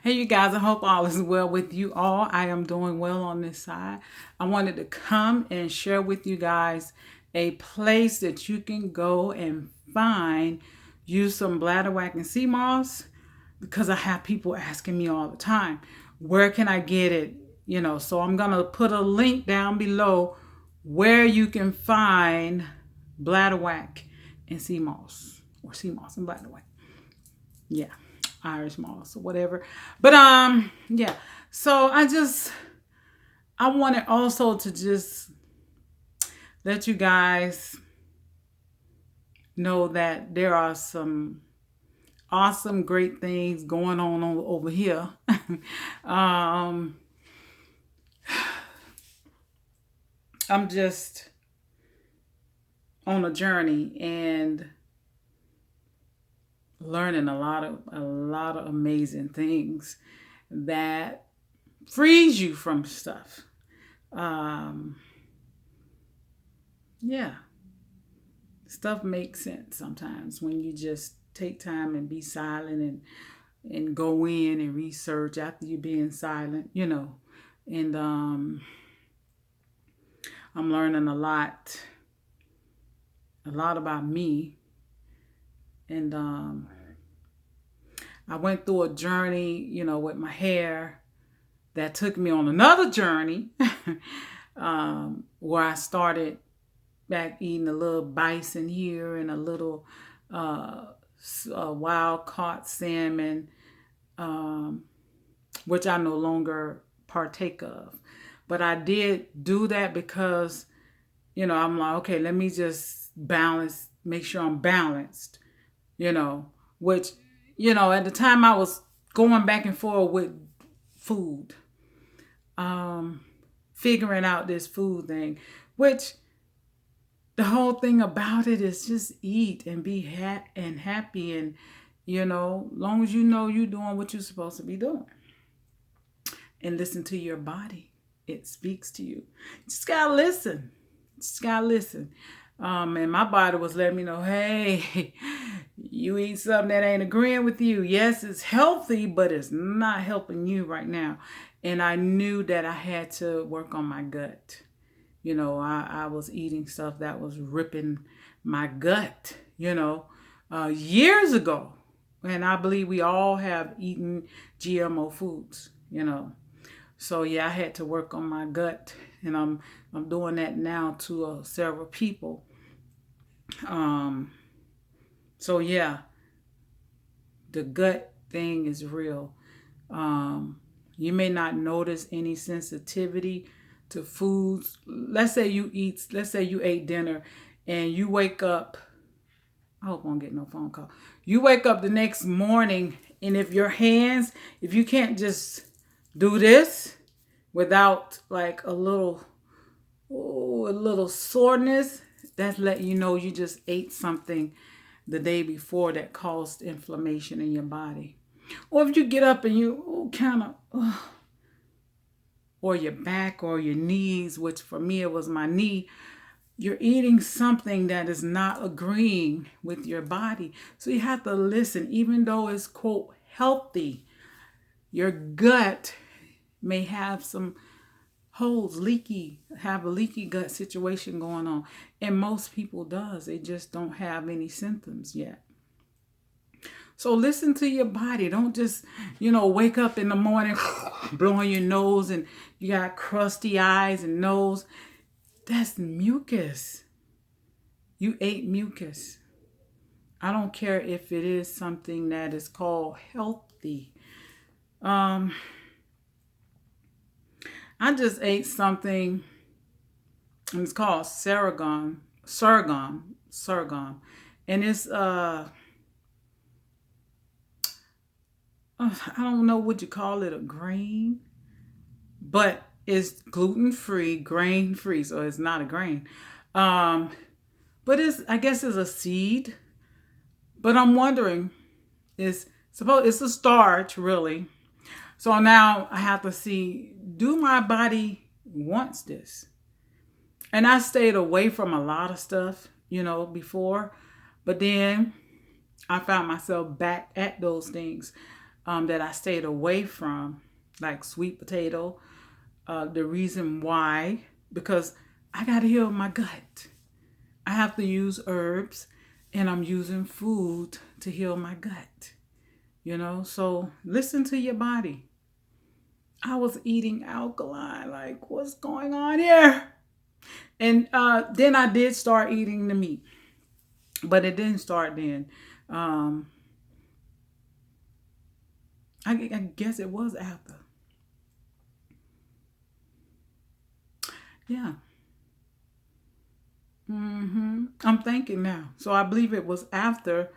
Hey, you guys, I hope all is well with you all. I am doing well on this side. I wanted to come and share with you guys a place that you can go and find you some bladderwack and sea moss because I have people asking me all the time, where can I get it? So I'm going to put a link down below where you can find bladderwack and sea moss or sea moss and bladderwack. Yeah, Irish moss or whatever. But yeah. So I wanted also to just let you guys know that there are some awesome, great things going on over here. um, I'm just on a journey and learning a lot of amazing things that frees you from stuff. Um, yeah, stuff makes sense sometimes when you just take time and be silent and go in and research after you being silent. And I'm learning a lot about me. And I went through a journey, with my hair that took me on another journey where I started back eating a little bison here and a little wild caught salmon, um, which I no longer partake of. But I did do that because, I'm like, okay, let me just balance, make sure I'm balanced, which, at the time I was going back and forth with food, figuring out this food thing, which the whole thing about it is just eat and be happy and, long as you know you're doing what you're supposed to be doing and listen to your body. It speaks to you. Just gotta listen. Just gotta listen. And my body was letting me know, hey, you eat something that ain't agreeing with you. Yes, it's healthy, but it's not helping you right now. And I knew that I had to work on my gut. I was eating stuff that was ripping my gut, years ago. And I believe we all have eaten GMO foods. So yeah, I had to work on my gut, and I'm doing that now to several people. Um, so yeah, the gut thing is real. You may not notice any sensitivity to foods. Let's say you ate dinner, and you wake up. I hope I don't get no phone call. You wake up the next morning, and if you can't just do this without like a little soreness, that's letting you know you just ate something the day before that caused inflammation in your body. Or if you get up and you kind of, or your back or your knees, which for me it was my knee, you're eating something that is not agreeing with your body. So you have to listen, even though it's quote healthy, your gut may have some holes, have a leaky gut situation going on. And most people does. They just don't have any symptoms yet. So listen to your body. Don't just, wake up in the morning blowing your nose and you got crusty eyes and nose. That's mucus. You ate mucus. I don't care if it is something that is called healthy. I just ate something, and it's called sorghum, and it's I don't know what you call it, a grain, but it's gluten free, grain free, so it's not a grain. But I guess it's a seed. But I'm wondering, it's a starch really. So now I have to see, do my body wants this? And I stayed away from a lot of stuff, before. But then I found myself back at those things. that I stayed away from, like sweet potato. The reason why, because I got to heal my gut. I have to use herbs, and I'm using food to heal my gut. So listen to your body. I was eating alkaline, like what's going on here? And then I did start eating the meat, but it didn't start then. Um, I guess it was after. Yeah. I'm thinking now. So I believe it was after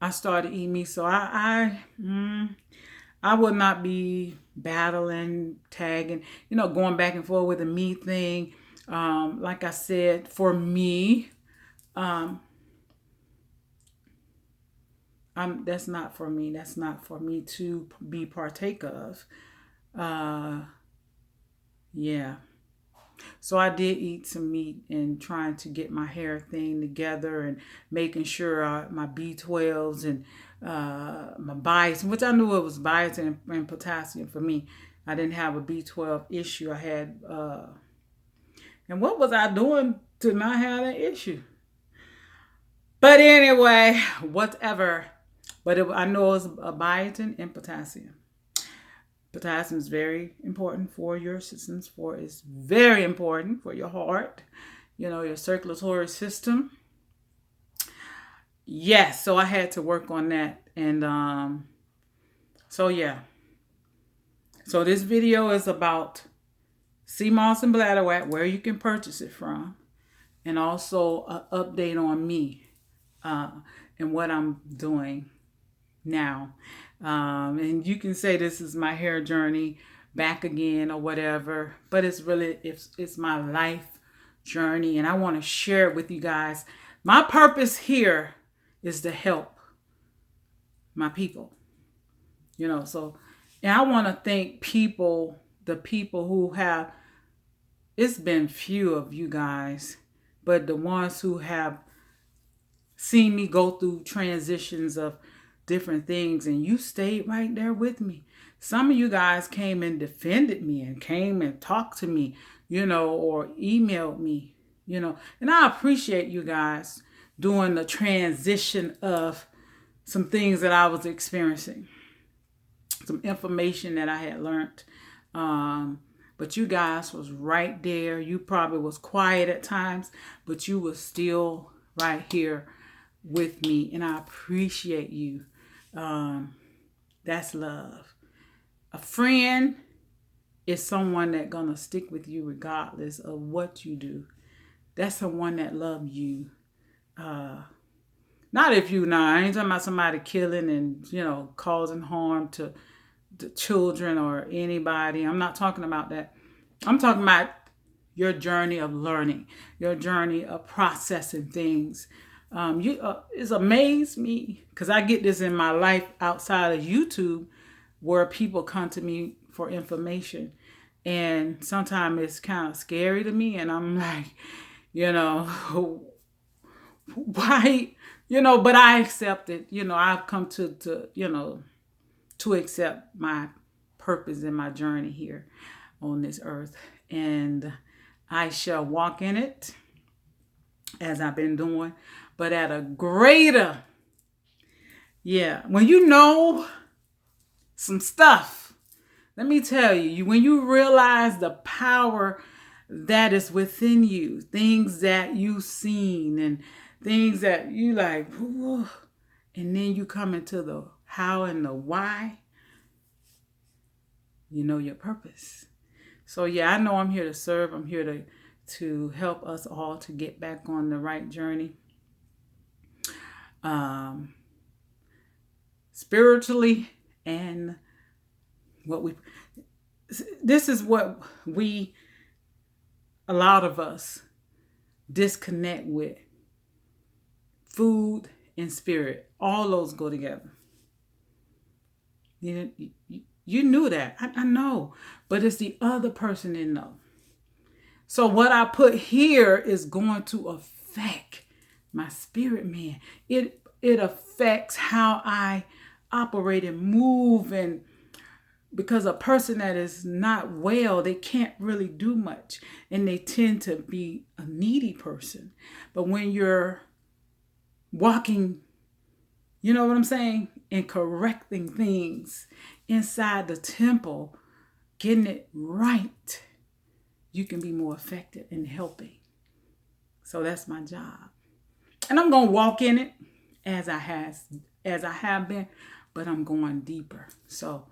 I started eating meat. So I would not be battling, tagging, going back and forth with the meat thing. Like I said, for me, um, that's not for me. That's not for me to be partake of. Uh, yeah. So I did eat some meat and trying to get my hair thing together and making sure my B12s and my biotin, which I knew it was biotin and potassium for me. I didn't have a B12 issue. I had, and what was I doing to not have an issue? But anyway, whatever. But I know it was a biotin and potassium. Potassium is very important for your systems. It's very important for your heart, your circulatory system. Yes, so I had to work on that. And so yeah. So this video is about Sea Moss and Bladderwack, where you can purchase it from, and also an update on me and what I'm doing now. And you can say this is my hair journey back again or whatever, but it's my life journey, and I want to share it with you guys. My purpose here is to help my people, so, and I want to thank the people who have, it's been few of you guys, but the ones who have seen me go through transitions of different things, and you stayed right there with me. Some of you guys came and defended me and came and talked to me, or emailed me, and I appreciate you guys doing the transition of some things that I was experiencing, some information that I had learned. But you guys was right there. You probably was quiet at times, but you was still right here with me, and I appreciate you. That's love. A friend is someone that gonna stick with you regardless of what you do. That's someone that love you. Not if you I ain't talking about somebody killing and causing harm to the children or anybody. I'm not talking about that. I'm talking about your journey of learning, your journey of processing things. It's amazed me because I get this in my life outside of YouTube, where people come to me for information, and sometimes it's kind of scary to me, and I'm like, why, but I accept it. I've come to accept my purpose in my journey here on this earth, and I shall walk in it as I've been doing, but at a greater, when you know some stuff, let me tell you, when you realize the power that is within you, things that you've seen and things that you like, whoa, and then you come into the how and the why, your purpose. So I know I'm here to serve. I'm here to help us all to get back on the right journey. Spiritually, and this is what a lot of us disconnect with. Food and spirit, all those go together. You knew that. I know, but it's the other person that know. So what I put here is going to affect my spirit, man. It affects how I operate and move, and because a person that is not well, they can't really do much, and they tend to be a needy person. But when you're walking, you know what I'm saying, and correcting things inside the temple, getting it right, you can be more effective in helping. So that's my job. And I'm going to walk in it as I have been, but I'm going deeper. So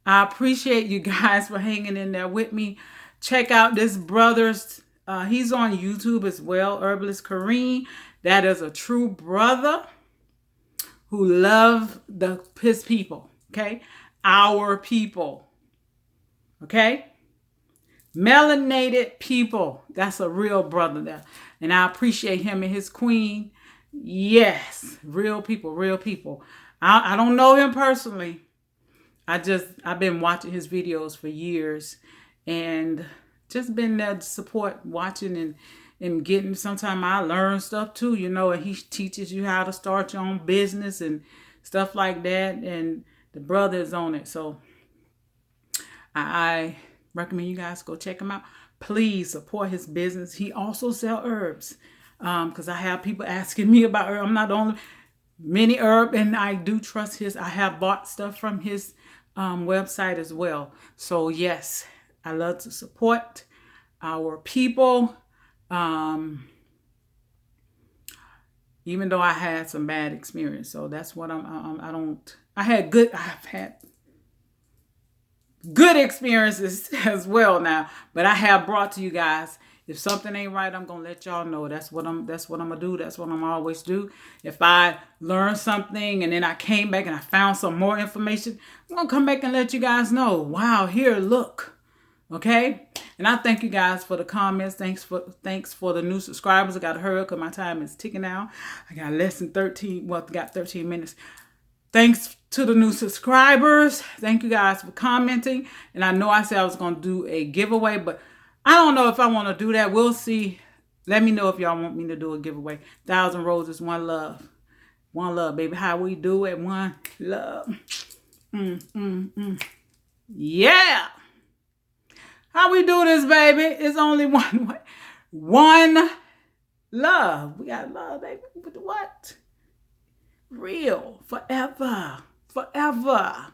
I appreciate you guys for hanging in there with me. Check out this brother's, he's on YouTube as well, Herbalist Kareem. That is a true brother who love his people, okay? Our people, okay? Melanated people. That's a real brother there. And I appreciate him and his queen. Yes, real people, real people. I don't know him personally. I've been watching his videos for years and just been there to support, watching and getting. Sometimes I learn stuff too, you know, and he teaches you how to start your own business and stuff like that. And the brother is on it. So I recommend you guys go check him out. Please support his business. He also sells herbs. Because I have people asking me about herb. I'm not the only many herb, and I do trust his. I have bought stuff from his website as well. So yes, I love to support our people. Even though I had some bad experience, so that's what I've had good experiences as well now, but I have brought to you guys. If something ain't right, I'm gonna let y'all know. That's what I'm gonna do. That's what I'm always do. If I learn something and then I came back and I found some more information, I'm gonna come back and let you guys know. Wow, here, look. Okay? And I thank you guys for the comments. Thanks for the new subscribers. I gotta hurry up because my time is ticking now. I got less than 13, well, got 13 minutes. Thanks to the new subscribers. Thank you guys for commenting. And I know I said I was gonna do a giveaway, but I don't know if I want to do that. We'll see. Let me know if y'all want me to do a giveaway. 1,000 roses, one love. One love, baby. How we do it? One love. Yeah. How we do this, baby? It's only one way. One love. We got love, baby. With what? Real. Forever. Forever.